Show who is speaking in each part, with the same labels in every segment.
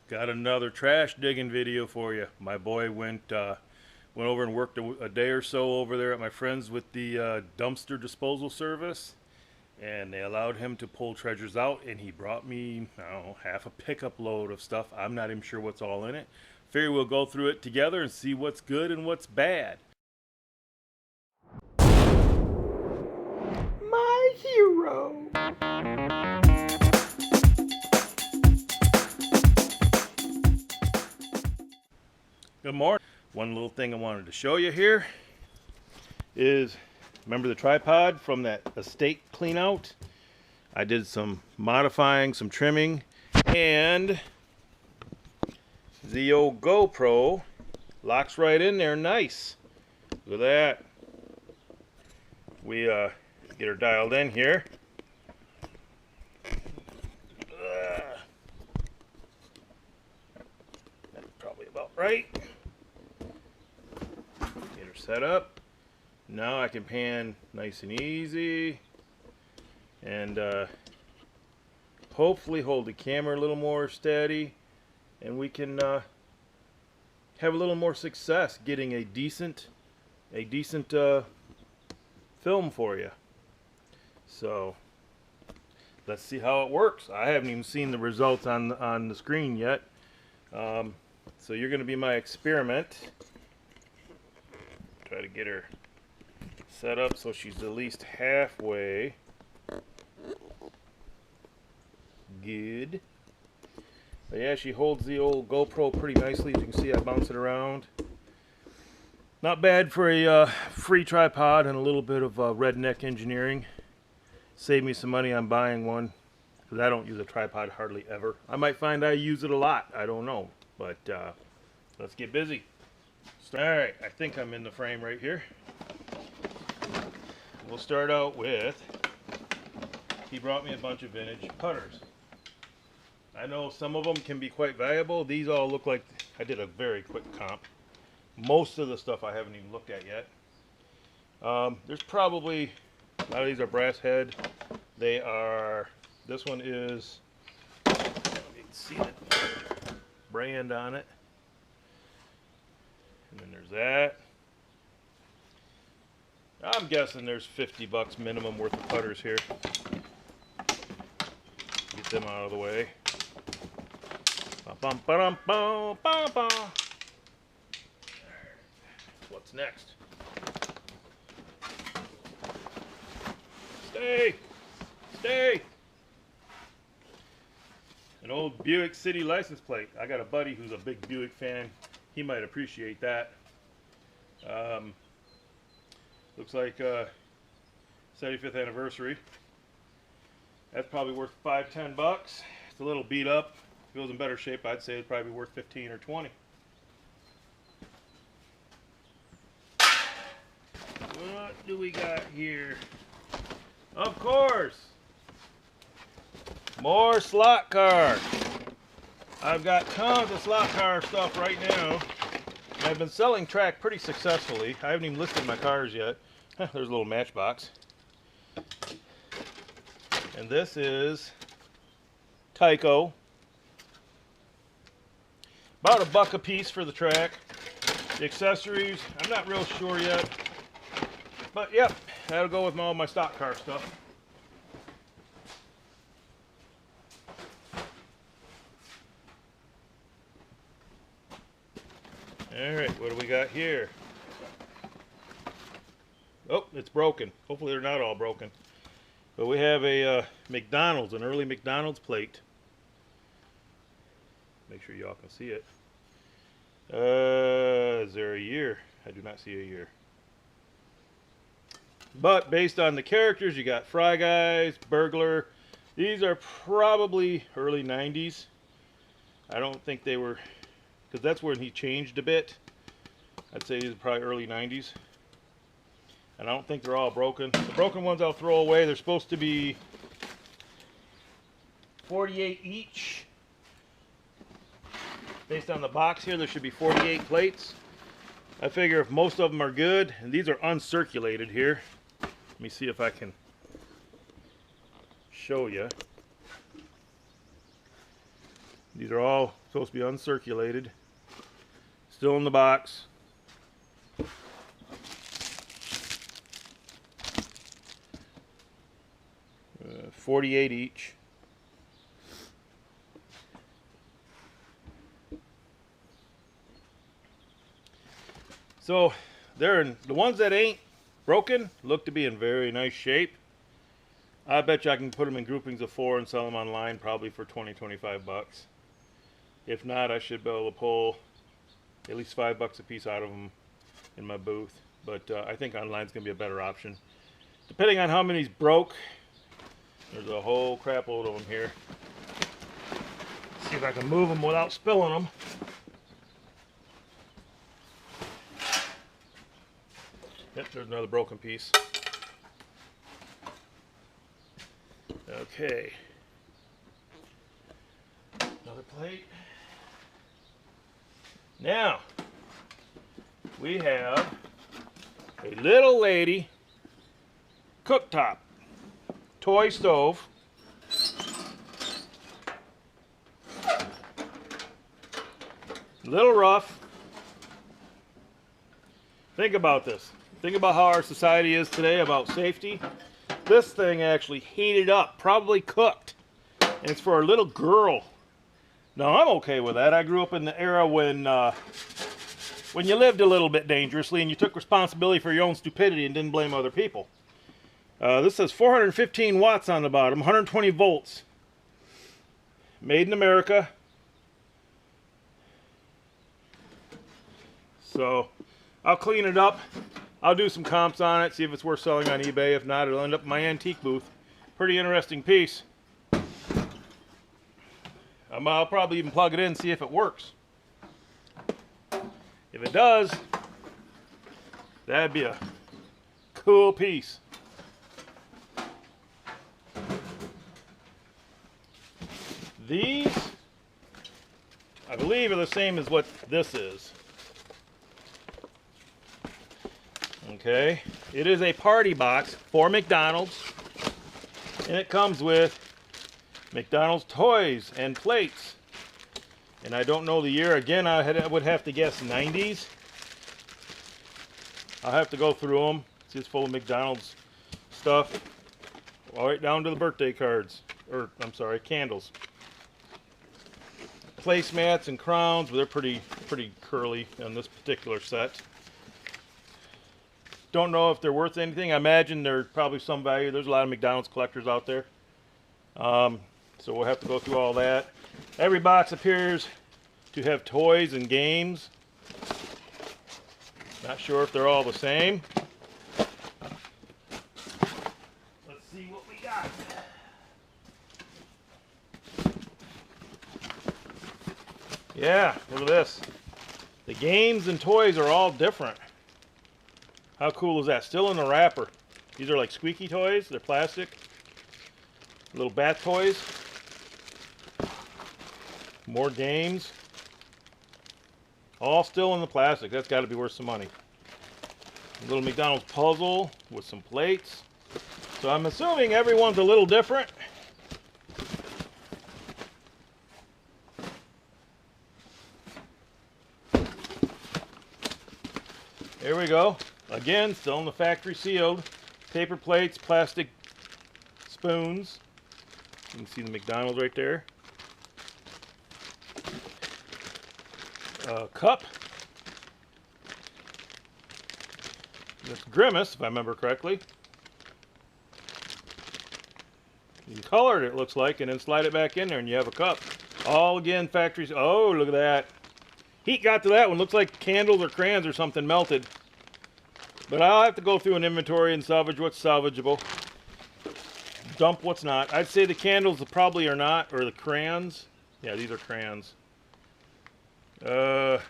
Speaker 1: Got another trash digging video for you. My boy went over and worked a day or so over there at my friend's with the dumpster disposal service, and they allowed him to pull treasures out, and he brought me, I don't know, half a pickup load of stuff. I'm not even sure what's all in it. Figure we'll go through it together and see what's good and what's bad.
Speaker 2: My hero.
Speaker 1: Good morning. One little thing I wanted to show you here is, remember the tripod from that estate clean out? I did some modifying, some trimming, and the old GoPro locks right in there nice. Look at that. We get her dialed in here. That's probably about right. Get her set up. Now I can pan nice and easy, and hopefully hold the camera a little more steady, and we can have a little more success getting a decent film for you. So let's see how it works. I haven't even seen the results on the screen yet. So you're going to be my experiment. Try to get her set up so she's at least halfway good. But yeah, she holds the old GoPro pretty nicely. As you can see, I bounce it around. Not bad for a free tripod and a little bit of redneck engineering. Save me some money on buying one, because I don't use a tripod hardly ever. I might find I use it a lot. I don't know. But let's get busy. Alright, I think I'm in the frame right here. We'll start out with, he brought me a bunch of vintage putters. I know some of them can be quite valuable. These all look like, I did a very quick comp. Most of the stuff I haven't even looked at yet. There's probably, a lot of these are brass head. They are, this one is, let me see the brand on it. And then there's that. I'm guessing there's $50 minimum worth of putters here. Get them out of the way. What's next? Stay! Stay! An old Buick City license plate. I got a buddy who's a big Buick fan. He might appreciate that. Looks like 75th anniversary. That's probably worth $5-10. It's a little beat up. If it was in better shape, I'd say it'd probably be worth 15 or 20. What do we got here? Of course, more slot car. I've got tons of slot car stuff right now. I've been selling track pretty successfully. I haven't even listed my cars yet. There's a little matchbox. And this is Tyco. About $1 a piece for the track. The accessories, I'm not real sure yet. But yep, that'll go with all my stock car stuff. Alright, what do we got here? Oh, it's broken. Hopefully they're not all broken. But we have a McDonald's, an early McDonald's plate. Make sure y'all can see it. Is there a year? I do not see a year. But based on the characters, you got Fry Guys, Burglar. These are probably early 90s. I don't think they were, because that's when he changed a bit. I'd say these are probably early 90s. And I don't think they're all broken. The broken ones I'll throw away. They're supposed to be 48 each. Based on the box here, there should be 48 plates. I figure if most of them are good, and these are uncirculated here. Let me see if I can show you. These are all supposed to be uncirculated. Still in the box. 48 each. So the ones that ain't broken look to be in very nice shape. I bet you I can put them in groupings of 4 and sell them online probably for 20-25 bucks. If not, I should be able to pull at least $5 a piece out of them in my booth. But I think online is going to be a better option. Depending on how many's broke, there's a whole crap load of them here. See if I can move them without spilling them. Yep, there's another broken piece. Okay. Another plate. Now, we have a little lady cooktop toy stove. Little rough. Think about this. Think about how our society is today about safety. This thing actually heated up, probably cooked. And it's for a little girl. Now, I'm okay with that. I grew up in the era when you lived a little bit dangerously and you took responsibility for your own stupidity and didn't blame other people. This says 415 watts on the bottom, 120 volts. Made in America. So, I'll clean it up. I'll do some comps on it, see if it's worth selling on eBay. If not, it'll end up in my antique booth. Pretty interesting piece. I'll probably even plug it in and see if it works. If it does, that'd be a cool piece. These, I believe, are the same as what this is. Okay, it is a party box for McDonald's, and it comes with McDonald's toys and plates. And I don't know the year. Again, I would have to guess 90s. I'll have to go through them. See, it's full of McDonald's stuff, all right down to the birthday cards, or I'm sorry, candles. Placemats and crowns, but they're pretty curly on this particular set. Don't know if they're worth anything. I imagine there's probably some value. There's a lot of McDonald's collectors out there. So we'll have to go through all that. Every box appears to have toys and games. Not sure if they're all the same. Let's see what we got. Yeah, look at this. The games and toys are all different. How cool is that? Still in the wrapper. These are like squeaky toys. They're plastic. Little bat toys. More games. All still in the plastic. That's got to be worth some money. A little McDonald's puzzle with some plates. So I'm assuming everyone's a little different. Here we go. Again, still in the factory sealed. Paper plates, plastic spoons. You can see the McDonald's right there. Cup. This Grimace, if I remember correctly. You can color it, it looks like, and then slide it back in there and you have a cup. All again factories. Oh, look at that. Heat got to that one. Looks like candles or crayons or something melted. But I'll have to go through an inventory and salvage what's salvageable. Dump what's not. I'd say the candles probably are not, or the crayons. Yeah, these are crayons. Yep.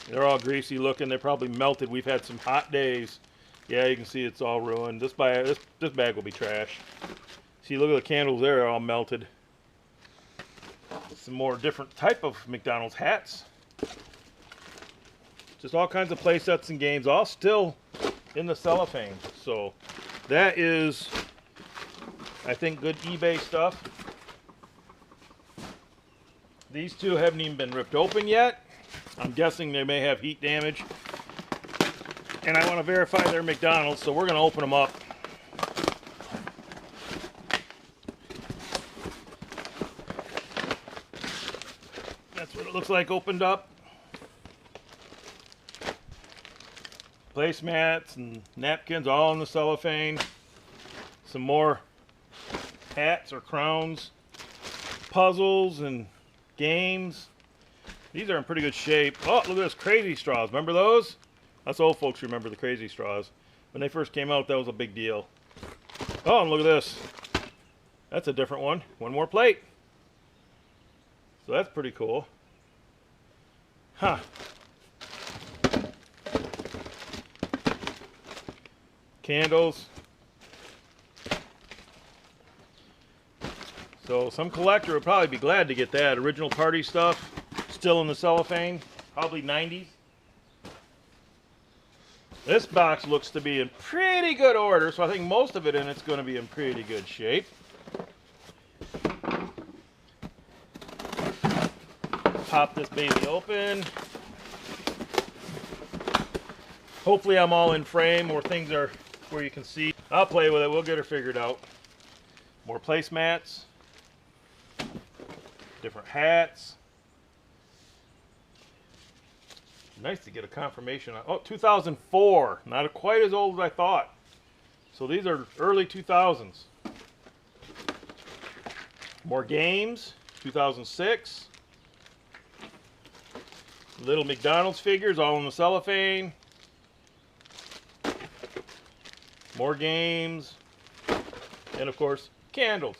Speaker 1: They're all greasy looking. They're probably melted. We've had some hot days. Yeah, you can see it's all ruined. This bag will be trash. See, look at the candles there. They're all melted. Some more different type of McDonald's hats. Just all kinds of play sets and games, all still in the cellophane. So that is, I think, good eBay stuff. These two haven't even been ripped open yet. I'm guessing they may have heat damage. And I want to verify they're McDonald's, so we're going to open them up. That's what it looks like opened up. Placemats and napkins all in the cellophane. Some more hats or crowns. Puzzles and games. These are in pretty good shape. Oh, look at this, crazy straws. Remember those? Us old folks remember the crazy straws. When they first came out, that was a big deal. Oh, and look at this. That's a different one. One more plate. So that's pretty cool. Huh. Candles. So some collector would probably be glad to get that. Original party stuff. Still in the cellophane. Probably 90s. This box looks to be in pretty good order, so I think most of it in it's going to be in pretty good shape. Pop this baby open. Hopefully I'm all in frame where things are where you can see. I'll play with it. We'll get her figured out. More placemats. Different hats. Nice to get a confirmation on. Oh, 2004. Not quite as old as I thought. So these are early 2000s. More games. 2006. Little McDonald's figures all in the cellophane. More games. And of course, candles.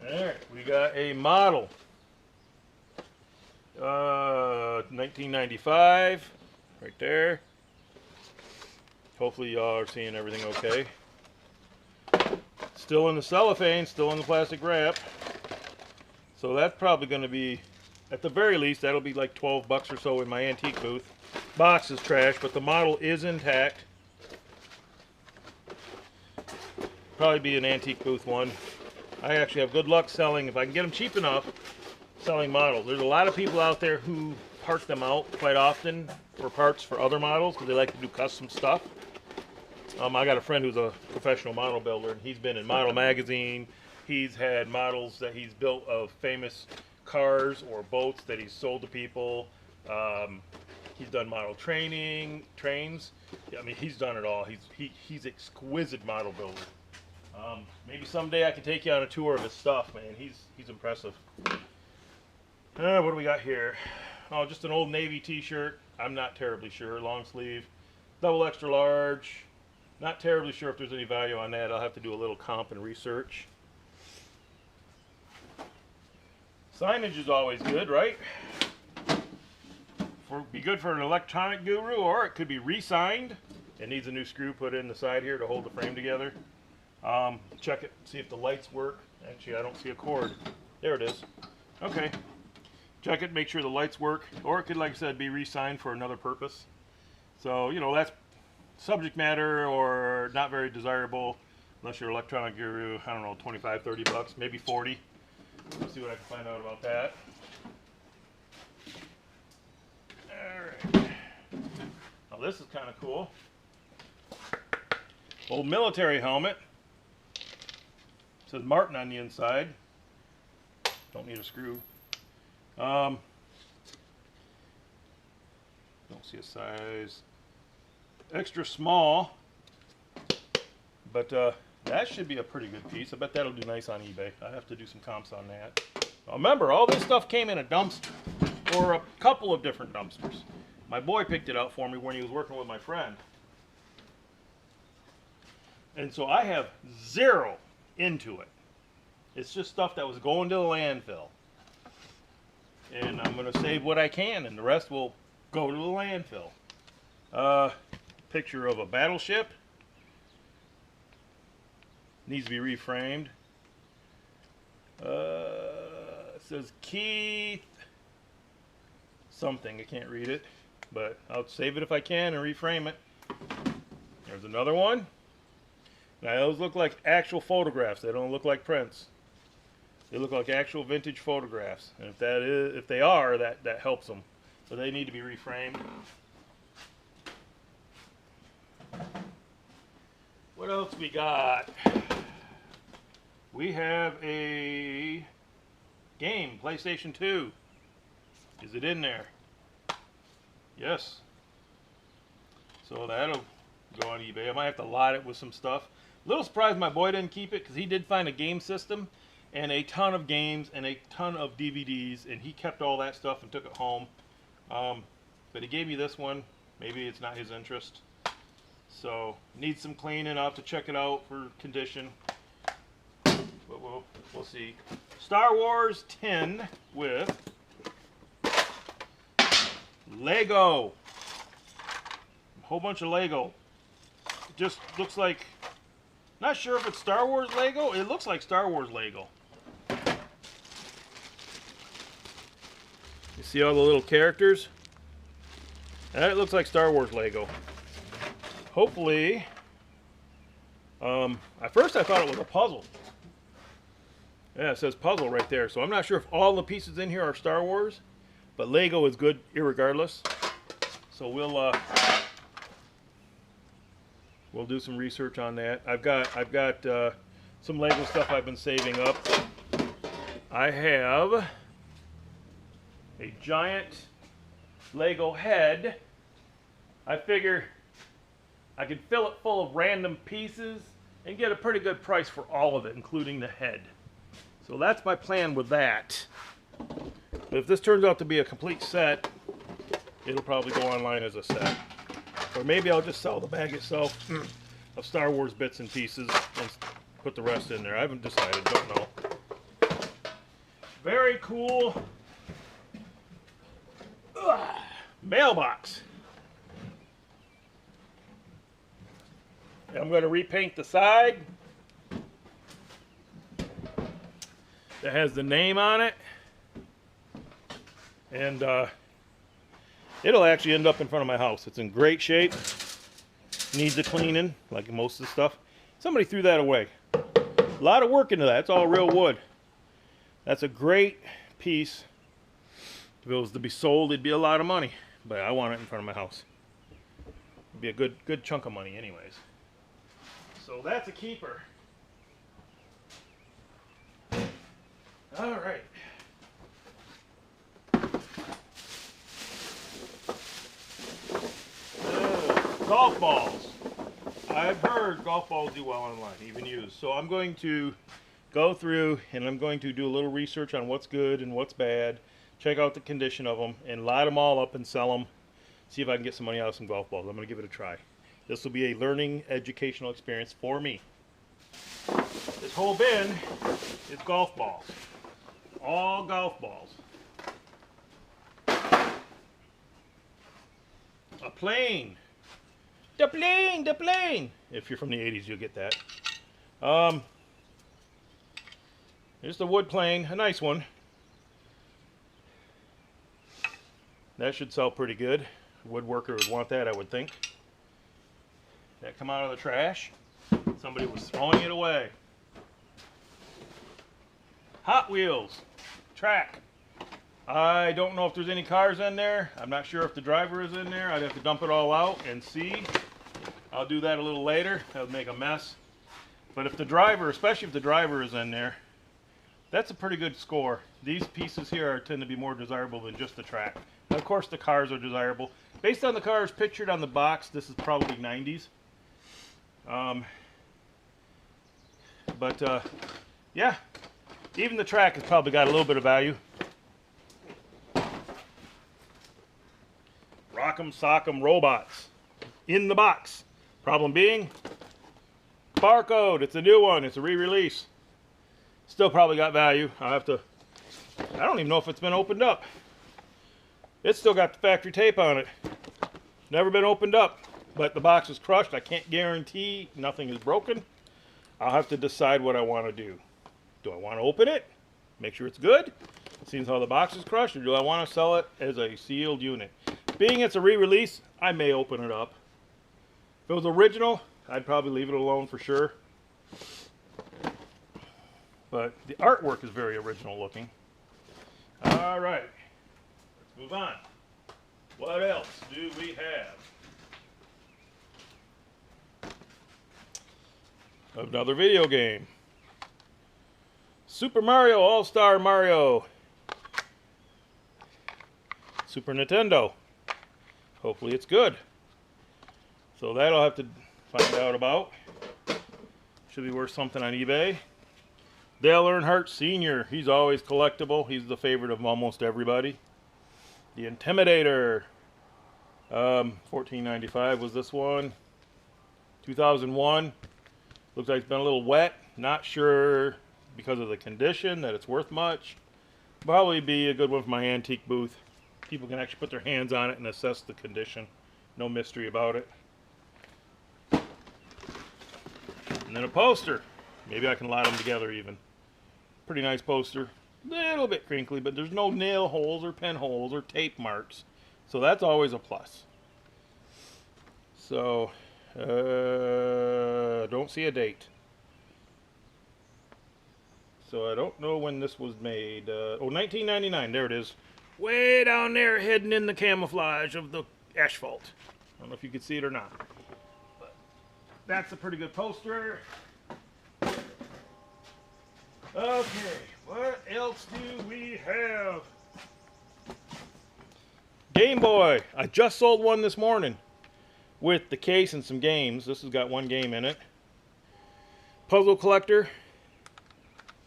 Speaker 1: Alright, we got a model. 1995, right there. Hopefully y'all are seeing everything okay. Still in the cellophane, still in the plastic wrap. So that's probably going to be, at the very least, that'll be like 12 bucks or so in my antique booth. Box is trash, but the model is intact. Probably be an antique booth one. I actually have good luck selling, if I can get them cheap enough, selling models. There's a lot of people out there who part them out quite often for parts for other models because they like to do custom stuff. I got a friend who's a professional model builder, and he's been in Model Magazine. He's had models that he's built of famous cars or boats that he's sold to people. He's done model trains. I mean, he's done it all. He's exquisite model builder. Maybe someday I can take you on a tour of his stuff, man. He's impressive. What do we got here? Oh, just an old Navy t-shirt. I'm not terribly sure. Long sleeve. Double extra large. Not terribly sure if there's any value on that. I'll have to do a little comp and research. Signage is always good, right? Be good for an electronic guru, or it could be re-signed. It needs a new screw put in the side here to hold the frame together. Check it, see if the lights work. Actually, I don't see a cord. There it is. Okay. Check it, make sure the lights work. Or it could, like I said, be re-signed for another purpose. So, you know, that's subject matter or not very desirable unless you're an electronic guru. I don't know, 25, 30 bucks, maybe 40. Let's see what I can find out about that. Alright. Now this is kind of cool. Old military helmet. It says Martin on the inside. Don't need a screw. Don't see a size. Extra small. But that should be a pretty good piece. I bet that'll do nice on eBay. I have to do some comps on that. Now remember, all this stuff came in a dumpster. Or a couple of different dumpsters. My boy picked it out for me when he was working with my friend. And so I have zero into it. It's just stuff that was going to the landfill. And I'm going to save what I can, and the rest will go to the landfill. Picture of a battleship. Needs to be reframed. It says Keith something, I can't read it. but I'll save it if I can and reframe it. There's another one. Now those look like actual photographs. They don't look like prints. They look like actual vintage photographs. And if they are, that helps them. So they need to be reframed. What else we got? We have a game, PlayStation 2. Is it in there? Yes. So that'll go on eBay. I might have to lot it with some stuff. A little surprised my boy didn't keep it, because he did find a game system and a ton of games and a ton of DVDs, and he kept all that stuff and took it home. But he gave me this one. Maybe it's not his interest. So needs some cleaning. I'll have to check it out for condition. But we'll see. Star Wars 10 with Lego. A whole bunch of Lego. It just looks like, not sure if it's Star Wars Lego. It looks like Star Wars Lego. You see all the little characters? That looks like Star Wars Lego. Hopefully, at first I thought it was a puzzle. Yeah, it says puzzle right there. So I'm not sure if all the pieces in here are Star Wars, but Lego is good irregardless. So we'll do some research on that. I've got some Lego stuff I've been saving up. I have a giant Lego head. I figure I could fill it full of random pieces and get a pretty good price for all of it, including the head. So that's my plan with that. But if this turns out to be a complete set, it'll probably go online as a set. Or maybe I'll just sell the bag itself of Star Wars bits and pieces and put the rest in there. I haven't decided, don't know. Very cool mailbox. I'm going to repaint the side. That has the name on it. And it'll actually end up in front of my house. It's in great shape. Needs a cleaning, like most of the stuff. Somebody threw that away. A lot of work into that. It's all real wood. That's a great piece. If it was to be sold, it'd be a lot of money. But I want it in front of my house. It'd be a good chunk of money anyways. So that's a keeper. All right. Golf balls. I've heard golf balls do well online, even used. So I'm going to go through and I'm going to do a little research on what's good and what's bad, check out the condition of them, and line them all up and sell them. See if I can get some money out of some golf balls. I'm going to give it a try. This will be a learning, educational experience for me. This whole bin is golf balls. All golf balls. A plane. The plane, the plane. If you're from the 80s, you'll get that. Here's the wood plane, a nice one. That should sell pretty good. A woodworker would want that, I would think. That come out of the trash. Somebody was throwing it away. Hot Wheels track. I don't know if there's any cars in there. I'm not sure if the driver is in there. I'd have to dump it all out and see. I'll do that a little later. That would make a mess. But if the driver, especially if the driver is in there, that's a pretty good score. These pieces here tend to be more desirable than just the track. Of course, the cars are desirable. Based on the cars pictured on the box, this is probably 90s. Yeah, even the track has probably got a little bit of value. Rock'em Sock'em Robots in the box. Problem being, barcode. It's a new one. It's a re-release. Still probably got value. I'll have to. I don't even know if it's been opened up. It's still got the factory tape on it. Never been opened up, but the box is crushed. I can't guarantee nothing is broken. I'll have to decide what I want to do. Do I want to open it? Make sure it's good? Seeing how the box is crushed, or do I want to sell it as a sealed unit? Being it's a re-release, I may open it up. If it was original, I'd probably leave it alone for sure. But the artwork is very original looking. All right, let's move on. What else do we have? Another video game. Super Mario All-Star Mario. Super Nintendo. Hopefully it's good. So that I'll have to find out about. Should be worth something on eBay. Dale Earnhardt Sr. He's always collectible. He's the favorite of almost everybody. The Intimidator. $14.95 was this one. 2001. Looks like it's been a little wet. Not sure because of the condition that it's worth much. Probably be a good one for my antique booth. People can actually put their hands on it and assess the condition. No mystery about it. And then a poster. Maybe I can lot them together even. Pretty nice poster. Little bit crinkly, but there's no nail holes or pen holes or tape marks. So that's always a plus. So, don't see a date. So I don't know when this was made. 1999. There it is. Way down there, hidden in the camouflage of the asphalt. I don't know if you can see it or not. But that's a pretty good poster. Okay, what else do we have? Game Boy. I just sold one this morning with the case and some games. This has got one game in it. Puzzle collector.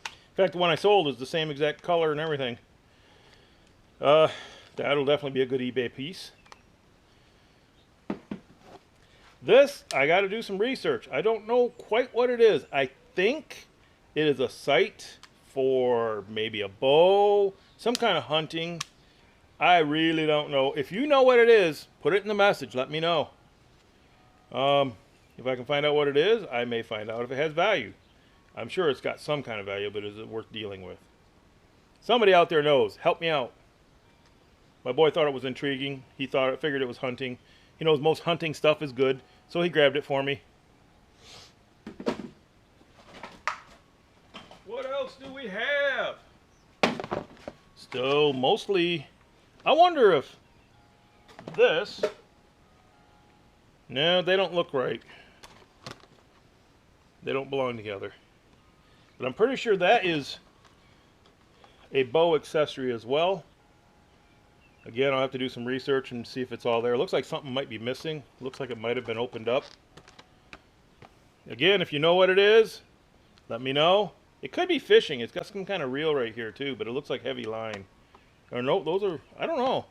Speaker 1: In fact, the one I sold is the same exact color and everything. That'll definitely be a good eBay piece. This, I got to do some research. I don't know quite what it is. I think it is a sight for maybe a bow, some kind of hunting. I really don't know. If you know what it is, put it in the message. Let me know. If I can find out what it is, I may find out if it has value. I'm sure it's got some kind of value, but is it worth dealing with? Somebody out there knows. Help me out. My boy thought it was intriguing. He figured it was hunting. He knows most hunting stuff is good, so he grabbed it for me. What else do we have? Still mostly, I wonder if this, no, they don't look right. They don't belong together. But I'm pretty sure that is a bow accessory as well. Again, I'll have to do some research and see if it's all there. It looks like something might be missing. Looks like it might have been opened up. Again, if you know what it is, let me know. It could be fishing. It's got some kind of reel right here too, but it looks like heavy line. Or no, those are, I don't know.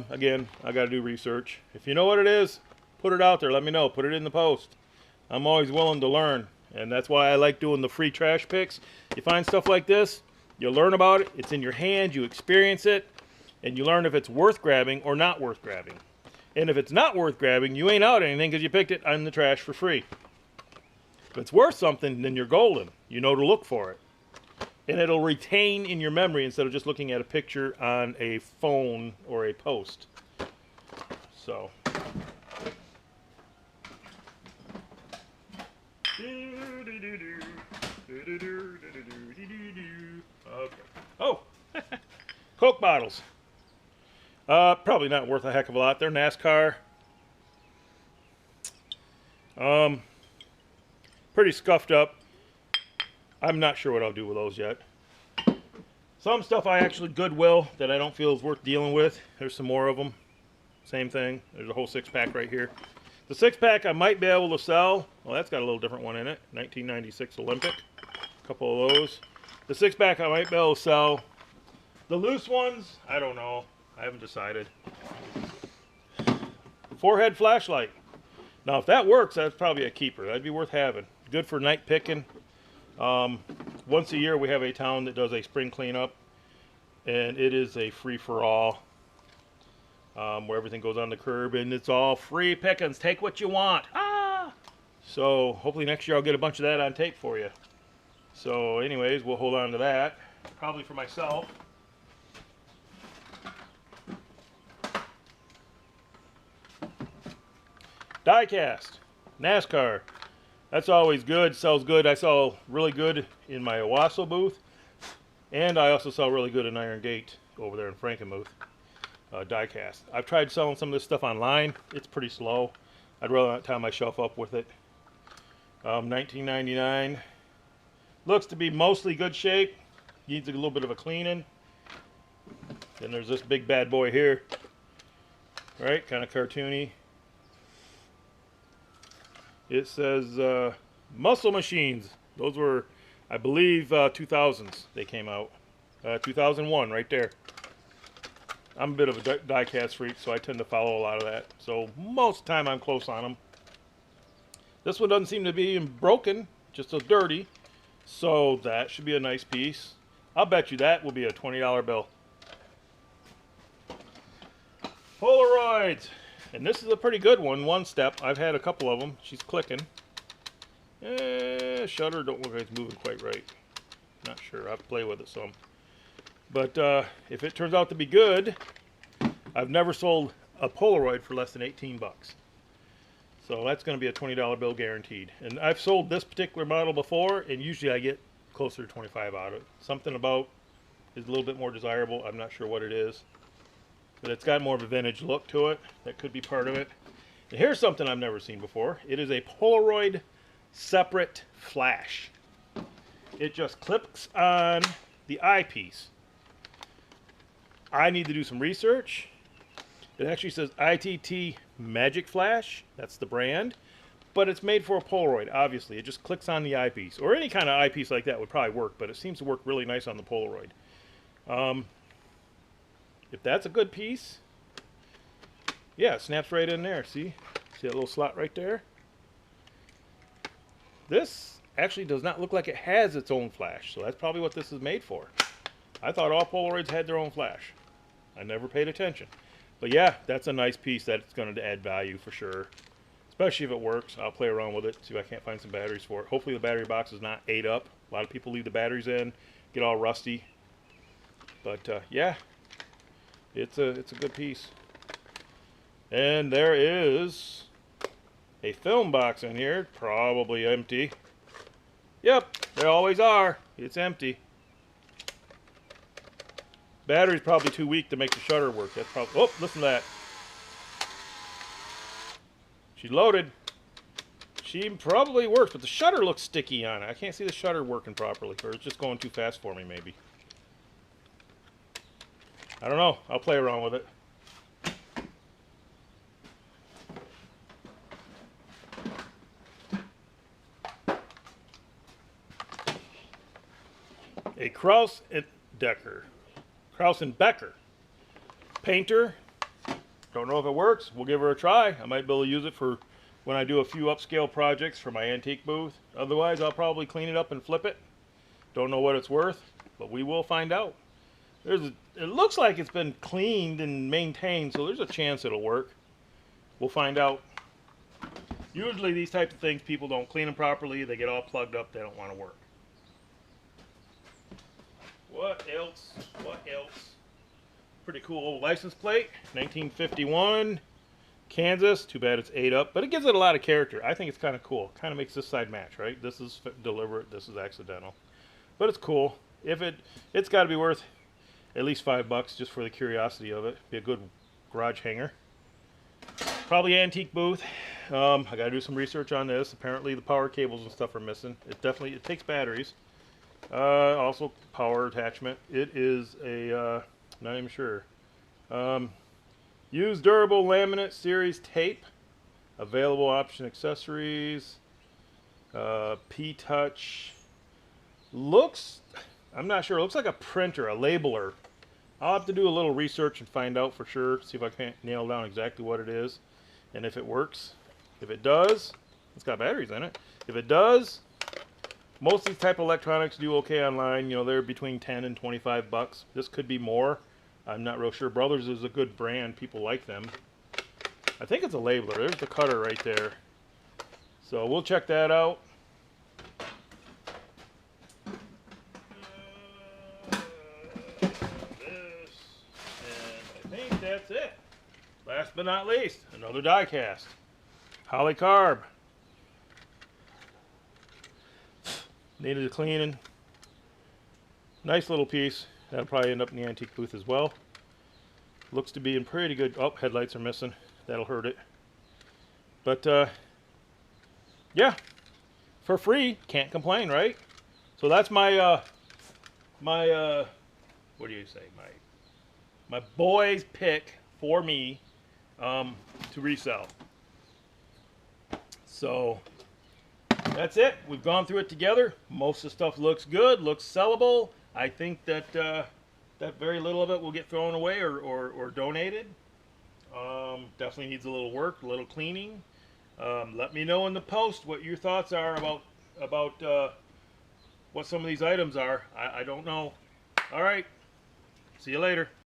Speaker 1: Again, I got to do research. If you know what it is, put it out there. Let me know. Put it in the post. I'm always willing to learn, and that's why I like doing the free trash picks. You find stuff like this, you learn about it. It's in your hand. You experience it. And you learn if it's worth grabbing or not worth grabbing. And if it's not worth grabbing, you ain't out anything because you picked it in the trash for free. If it's worth something, then you're golden. You know to look for it. And it'll retain in your memory instead of just looking at a picture on a phone or a post. So. Okay. Oh! Coke bottles. Probably not worth a heck of a lot. They're NASCAR. Pretty scuffed up. I'm not sure what I'll do with those yet. Some stuff I actually Goodwill that I don't feel is worth dealing with. There's some more of them. Same thing. There's a whole 6-pack right here. The 6-pack I might be able to sell. Well, that's got a little different one in it. 1996 Olympic. A couple of those. The 6-pack I might be able to sell. The loose ones, I don't know. I haven't decided. Forehead flashlight. Now, if that works, that's probably a keeper. That'd be worth having. Good for night picking. Once a year, we have a town that does a spring cleanup, and it is a free-for-all, where everything goes on the curb, and it's all free pickings. Take what you want. Ah! So, hopefully next year I'll get a bunch of that on tape for you. So, anyways, we'll hold on to that. Probably for myself. Diecast NASCAR. That's always good. Sells good. I saw really good in my Owasso booth. And I also saw really good in Iron Gate over there in Frankenmuth. Diecast. I've tried selling some of this stuff online. It's pretty slow. I'd rather not tie my shelf up with it. $19.99. Looks to be mostly good shape. Needs a little bit of a cleaning. Then there's this big bad boy here. Right? Kind of cartoony. It says Muscle Machines. Those were, I believe, 2000s they came out. 2001 right there. I'm a bit of a diecast freak, so I tend to follow a lot of that. So most of the time I'm close on them. This one doesn't seem to be broken, just so dirty. So that should be a nice piece. I'll bet you that will be a $20 bill. Polaroids. And this is a pretty good one, one step. I've had a couple of them. She's clicking. Shutter don't look like it's moving quite right. Not sure. I have to play with it some. But if it turns out to be good, I've never sold a Polaroid for less than 18 bucks. So that's going to be a $20 bill guaranteed. And I've sold this particular model before, and usually I get closer to 25 out of it. Something about is a little bit more desirable. I'm not sure what it is. But it's got more of a vintage look to it. That could be part of it. And here's something I've never seen before. It is a Polaroid separate flash. It just clips on the eyepiece. I need to do some research. It actually says ITT Magic Flash. That's the brand. But it's made for a Polaroid, obviously. It just clicks on the eyepiece. Or any kind of eyepiece like that would probably work, but it seems to work really nice on the Polaroid. If that's a good piece, yeah, it snaps right in there. See that little slot right there? This actually does not look like it has its own flash, so that's probably what this is made for. I thought all Polaroids had their own flash. I never paid attention. But yeah, that's a nice piece that's going to add value for sure. Especially if it works. I'll play around with it, see if I can't find some batteries for it. Hopefully the battery box is not ate up. A lot of people leave the batteries in, get all rusty. But yeah, it's a good piece. And there is a film box in here, probably empty. Yep, they always are. It's empty. Battery's probably too weak to make the shutter work. That's probably. Oh, listen to that. She's loaded. She probably works, but the shutter looks sticky on it. I can't see the shutter working properly, or it's just going too fast for me, maybe. I don't know. I'll play around with it. A Kraus and Becker painter. Don't know if it works. We'll give her a try. I might be able to use it for when I do a few upscale projects for my antique booth. Otherwise, I'll probably clean it up and flip it. Don't know what it's worth, but we will find out. It looks like it's been cleaned and maintained, so there's a chance it'll work. We'll find out. Usually these types of things, people don't clean them properly. They get all plugged up. They don't want to work. What else? What else? Pretty cool old license plate. 1951. Kansas. Too bad it's ate up, but it gives it a lot of character. I think it's kind of cool. Kind of makes this side match, right? This is deliberate. This is accidental. But it's cool. It's got to be worth at least $5 just for the curiosity of it. Be a good garage hanger. Probably antique booth. I got to do some research on this. Apparently the power cables and stuff are missing. It takes batteries. Also power attachment. It is a not even sure. Used durable laminate series tape. Available option accessories. P-Touch. Looks, I'm not sure. It looks like a printer, a labeler. I'll have to do a little research and find out for sure. See if I can't nail down exactly what it is. And if it works. If it does, it's got batteries in it. If it does, most of these type of electronics do okay online. You know, they're between 10 and 25 bucks. This could be more. I'm not real sure. Brothers is a good brand. People like them. I think it's a labeler. There's the cutter right there. So we'll check that out. And I think that's it. Last but not least, another diecast. Polycarb. Needed a cleaning. Nice little piece. That'll probably end up in the antique booth as well. Looks to be in pretty good... Oh, headlights are missing. That'll hurt it. But, yeah. For free, can't complain, right? So that's my, what do you say? My boy's pick for me to resell. So that's it. We've gone through it together. Most of the stuff looks good, looks sellable. I think that that very little of it will get thrown away or donated. Definitely needs a little work, a little cleaning. Let me know in the post what your thoughts are about what some of these items are. I don't know. All right. See you later.